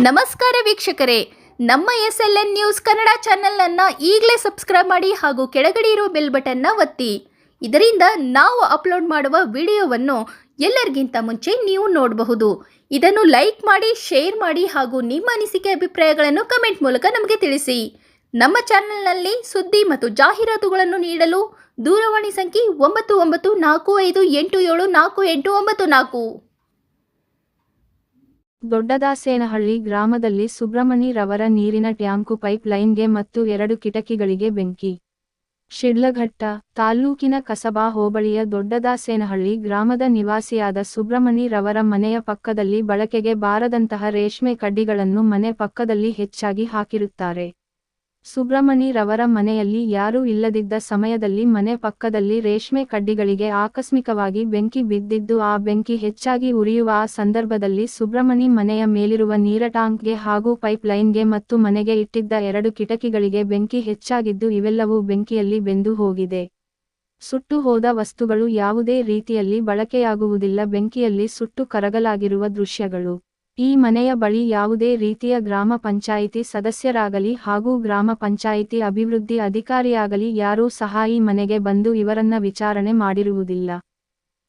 ನಮಸ್ಕಾರ ವೀಕ್ಷಕರೇ, ನಮ್ಮ SLN ನ್ಯೂಸ್ ಕನ್ನಡ ಚಾನೆಲ್ ಈಗಲೇ ಸಬ್ಸ್ಕ್ರೈಬ್ ಮಾಡಿ ಹಾಗೂ ಕೆಳಗಡೆ ಇರುವ ಬೆಲ್ ಬಟನ್ ಒತ್ತಿ. ಇದರಿಂದ ನಾವು ಅಪ್ಲೋಡ್ ಮಾಡುವ ವಿಡಿಯೋವನ್ನು ಎಲ್ಲರಿಗಿಂತ ಮುಂಚೆ ನೀವು ನೋಡಬಹುದು. ಇದನ್ನು ಲೈಕ್ ಮಾಡಿ, ಶೇರ್ ಮಾಡಿ ಹಾಗೂ ನಿಮ್ಮ ಅನಿಸಿಕೆ ಅಭಿಪ್ರಾಯಗಳನ್ನು ಕಮೆಂಟ್ ಮೂಲಕ ನಮಗೆ ತಿಳಿಸಿ. ನಮ್ಮ ಚಾನೆಲ್ನಲ್ಲಿ ಸುದ್ದಿ ಮತ್ತು ಜಾಹೀರಾತುಗಳನ್ನು ನೀಡಲು ದೂರವಾಣಿ ಸಂಖ್ಯೆ 9945874894. ದೊಡ್ಡದಾಸೇನಹಳ್ಳಿ ಗ್ರಾಮದಲ್ಲಿ ಸುಬ್ರಮಣಿ ರವರ ನೀರಿನ ಟ್ಯಾಂಕು ಪೈಪ್ ಲೈನ್ಗೆ ಮತ್ತು 2 ಕಿಟಕಿಗಳಿಗೆ ಬೆಂಕಿ. ಶಿಡ್ಲಘಟ್ಟ ತಾಲ್ಲೂಕಿನ ಕಸಬಾ ಹೋಬಳಿಯ ದೊಡ್ಡದಾಸೇನಹಳ್ಳಿ ಗ್ರಾಮದ ನಿವಾಸಿಯಾದ ಸುಬ್ರಮಣಿ ರವರ ಮನೆಯ ಪಕ್ಕದಲ್ಲಿ ಬಳಕೆಗೆ ಬಾರದಂತಹ ರೇಷ್ಮೆ ಕಡ್ಡಿಗಳನ್ನು ಮನೆ ಪಕ್ಕದಲ್ಲಿ ಹೆಚ್ಚಾಗಿ ಹಾಕಿರುತ್ತಾರೆ. ಸುಬ್ರಮಣಿ ರವರ ಮನೆಯಲ್ಲಿ ಯಾರೂ ಇಲ್ಲದಿದ್ದ ಸಮಯದಲ್ಲಿ ಮನೆ ಪಕ್ಕದಲ್ಲಿ ರೇಷ್ಮೆ ಕಡ್ಡಿಗಳಿಗೆ ಆಕಸ್ಮಿಕವಾಗಿ ಬೆಂಕಿ ಬಿದ್ದಿದ್ದು, ಆ ಬೆಂಕಿ ಹೆಚ್ಚಾಗಿ ಉರಿಯುವ ಆ ಸಂದರ್ಭದಲ್ಲಿ ಸುಬ್ರಮಣಿ ಮನೆಯ ಮೇಲಿರುವ ನೀರ ಟ್ಯಾಂಕ್ಗೆ ಹಾಗೂ ಪೈಪ್ ಲೈನ್ಗೆ ಮತ್ತು ಮನೆಗೆ ಇಟ್ಟಿದ್ದ 2 ಕಿಟಕಿಗಳಿಗೆ ಬೆಂಕಿ ಹೆಚ್ಚಾಗಿದ್ದು, ಇವೆಲ್ಲವೂ ಬೆಂಕಿಯಲ್ಲಿ ಬೆಂದು ಹೋಗಿದೆ. ಸುಟ್ಟು ಹೋದ ವಸ್ತುಗಳು ಯಾವುದೇ ರೀತಿಯಲ್ಲಿ ಬಳಕೆಯಾಗುವುದಿಲ್ಲ. ಬೆಂಕಿಯಲ್ಲಿ ಸುಟ್ಟು ಕರಗಲಾಗಿರುವ ದೃಶ್ಯಗಳು. ಈ ಮನೆಯ ಬಳಿ ಯಾವುದೇ ರೀತಿಯ ಗ್ರಾಮ ಪಂಚಾಯಿತಿ ಸದಸ್ಯರಾಗಲಿ ಹಾಗೂ ಗ್ರಾಮ ಪಂಚಾಯಿತಿ ಅಭಿವೃದ್ಧಿ ಅಧಿಕಾರಿಯಾಗಲಿ ಯಾರೂ ಸಹ ಈ ಮನೆಗೆ ಬಂದು ಇವರನ್ನ ವಿಚಾರಣೆ ಮಾಡಿರುವುದಿಲ್ಲ.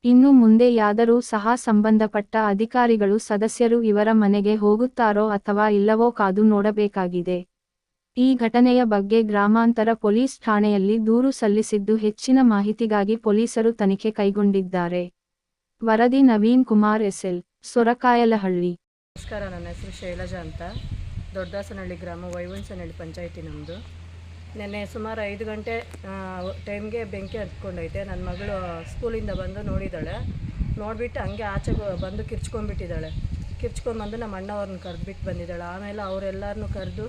ಇನ್ನು ಮುಂದೆ ಯಾದರೂ ಸಹ ಸಂಬಂಧಪಟ್ಟ ಅಧಿಕಾರಿಗಳು ಸದಸ್ಯರು ಇವರ ಮನೆಗೆ ಹೋಗುತ್ತಾರೋ ಅಥವಾ ಇಲ್ಲವೋ ಕಾದು ನೋಡಬೇಕಾಗಿದೆ. ಈ ಘಟನೆಯ ಬಗ್ಗೆ ಗ್ರಾಮಾಂತರ ಪೊಲೀಸ್ ಠಾಣೆಯಲ್ಲಿ ದೂರು ಸಲ್ಲಿಸಿದ್ದು, ಹೆಚ್ಚಿನ ಮಾಹಿತಿಗಾಗಿ ಪೊಲೀಸರು ತನಿಖೆ ಕೈಗೊಂಡಿದ್ದಾರೆ. ವರದಿ ನವೀನ್ ಕುಮಾರ್, SL, ಸೊರಕಾಯಲಹಳ್ಳಿ. ನಮಸ್ಕಾರ, ನನ್ನ ಹೆಸರು ಶೈಲಜಾ ಅಂತ. ದೊಡ್ಡದಾಸನಹಳ್ಳಿ ಗ್ರಾಮ, ವೈವನ್ಸನಹಳ್ಳಿ ಪಂಚಾಯಿತಿ ನಮ್ಮದು. ನೆನ್ನೆ ಸುಮಾರು 5 ಗಂಟೆ ಟೈಮ್ಗೆ ಬೆಂಕಿ ಹತ್ಕೊಂಡೈತೆ. ನನ್ನ ಮಗಳು ಸ್ಕೂಲಿಂದ ಬಂದು ನೋಡಿದ್ದಾಳೆ. ನೋಡಿಬಿಟ್ಟು ಹಂಗೆ ಆಚೆಗೆ ಬಂದು ಕಿರ್ಚ್ಕೊಂಡ್ಬಿಟ್ಟಿದ್ದಾಳೆ. ಕಿರ್ಚ್ಕೊಂಡ್ಬಂದು ನಮ್ಮ ಅಣ್ಣವ್ರನ್ನ ಕರೆದ್ಬಿಟ್ಟು ಬಂದಿದ್ದಾಳೆ. ಆಮೇಲೆ ಅವರೆಲ್ಲರನ್ನೂ ಕರೆದು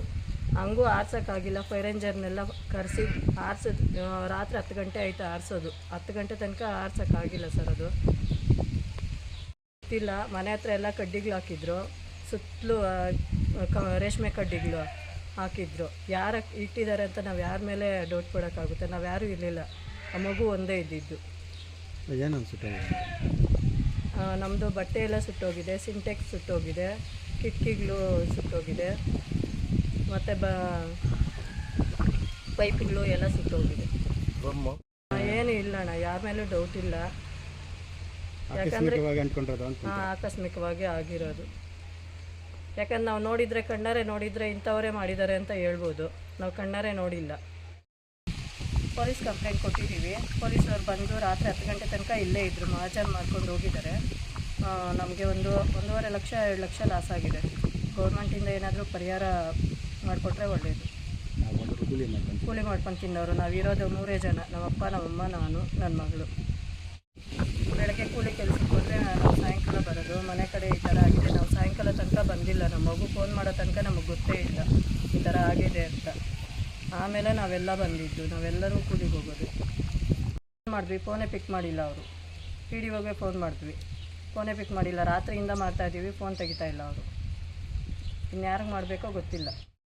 ಹಂಗೂ ಆರ್ಸೋಕ್ಕಾಗಿಲ್ಲ. ಫೈರ್ ಇಂಜರ್ನೆಲ್ಲ ಕರೆಸಿ ಆರಿಸಿದ್ದು. ರಾತ್ರಿ 10 ಗಂಟೆ ಆಯಿತು ಆರಿಸೋದು. 10 ಗಂಟೆ ತನಕ ಆರ್ಸೋಕ್ಕಾಗಿಲ್ಲ ಸರ್. ಅದು ಗೊತ್ತಿಲ್ಲ. ಮನೆ ಹತ್ರ ಎಲ್ಲ ಕಡ್ಡಿಗಳು ಹಾಕಿದ್ರು, ಸುತ್ತಲೂ ರೇಷ್ಮೆ ಕಡ್ಡಿಗಳು ಹಾಕಿದ್ರು. ಯಾರು ಇಟ್ಟಿದ್ದಾರೆ ಅಂತ ನಾವು ಯಾರ ಮೇಲೆ ಡೌಟ್ ಕೊಡೋಕ್ಕಾಗುತ್ತೆ? ನಾವು ಯಾರೂ ಇರಲಿಲ್ಲ. ಆ ಮಗು ಒಂದೇ ಇದ್ದಿದ್ದು. ನಮ್ಮದು ಬಟ್ಟೆ ಎಲ್ಲ ಸುಟ್ಟೋಗಿದೆ, ಸಿಂಟೆಕ್ಸ್ ಸುಟ್ಟೋಗಿದೆ, ಕಿಟಕಿಗಳು ಸುಟ್ಟೋಗಿದೆ, ಮತ್ತು ಪೈಪ್ಗಳು ಎಲ್ಲ ಸುಟ್ಟೋಗಿದೆ. ಏನೂ ಇಲ್ಲ ಅಣ್ಣ, ಯಾರ ಮೇಲೂ ಡೌಟ್ ಇಲ್ಲ. ಯಾಕಂದರೆ ಆಕಸ್ಮಿಕವಾಗಿ ಆಗಿರೋದು. ಯಾಕಂದ್ರೆ ನಾವು ನೋಡಿದರೆ, ಕಣ್ಣಾರೆ ನೋಡಿದರೆ ಇಂಥವರೇ ಮಾಡಿದ್ದಾರೆ ಅಂತ ಹೇಳ್ಬೋದು. ನಾವು ಕಣ್ಣಾರೆ ನೋಡಿಲ್ಲ. ಪೊಲೀಸ್ ಕಂಪ್ಲೇಂಟ್ ಕೊಟ್ಟಿದ್ದೀವಿ. ಪೊಲೀಸವ್ರು ಬಂದು ರಾತ್ರಿ 10 ಗಂಟೆ ತನಕ ಇಲ್ಲೇ ಇದ್ದರು. ಮಹಾಜನ್ ಮಾಡ್ಕೊಂಡು ಹೋಗಿದ್ದಾರೆ. ನಮಗೆ 1.5 ಲಕ್ಷ 2 ಲಕ್ಷ ಲಾಸ್ ಆಗಿದೆ. ಗೌರ್ಮೆಂಟಿಂದ ಏನಾದರೂ ಪರಿಹಾರ ಮಾಡಿಕೊಟ್ರೆ ಒಳ್ಳೆಯದು. ಕೂಲಿ ಮಾಡ್ಕೊಂಡು ತಿನ್ನೋರು ನಾವಿರೋದು 3 ಜನ. ನಮ್ಮಪ್ಪ, ನಮ್ಮಮ್ಮ, ನಾನು, ನನ್ನ ಮಗಳು. ಬೆಳಗ್ಗೆ ಕೂಲಿ ಕೆಲಸಕ್ಕೆ ಹೋದರೆ ನಾವು ಸಾಯಂಕಾಲ ಬರೋದು. ಮನೆ ಕಡೆ ಈ ಥರ ಆಗಿದೆ. ನಾವು ಸಾಯಂಕಾಲ ತನಕ ಬಂದಿಲ್ಲ. ನಮ್ಮ ಮಗು ಫೋನ್ ಮಾಡೋ ತನಕ ನಮಗೆ ಗೊತ್ತೇ ಇಲ್ಲ ಈ ಥರ ಆಗಿದೆ ಅಂತ. ಆಮೇಲೆ ನಾವೆಲ್ಲ ಬಂದಿದ್ದು. ನಾವೆಲ್ಲರೂ ಕೂಲಿಗೆ ಹೋಗೋದು. ಫೋನ್ ಮಾಡಿದ್ವಿ, ಫೋನೇ ಪಿಕ್ ಮಾಡಿಲ್ಲ ಅವರು. PDOಗೆ ಫೋನ್ ಮಾಡಿದ್ವಿ, ಫೋನೇ ಪಿಕ್ ಮಾಡಿಲ್ಲ. ರಾತ್ರಿಯಿಂದ ಮಾಡ್ತಾಯಿದ್ದೀವಿ, ಫೋನ್ ತೆಗಿತಾ ಇಲ್ಲ ಅವರು. ಇನ್ಯಾರಿಗೆ ಮಾಡಬೇಕೋ ಗೊತ್ತಿಲ್ಲ.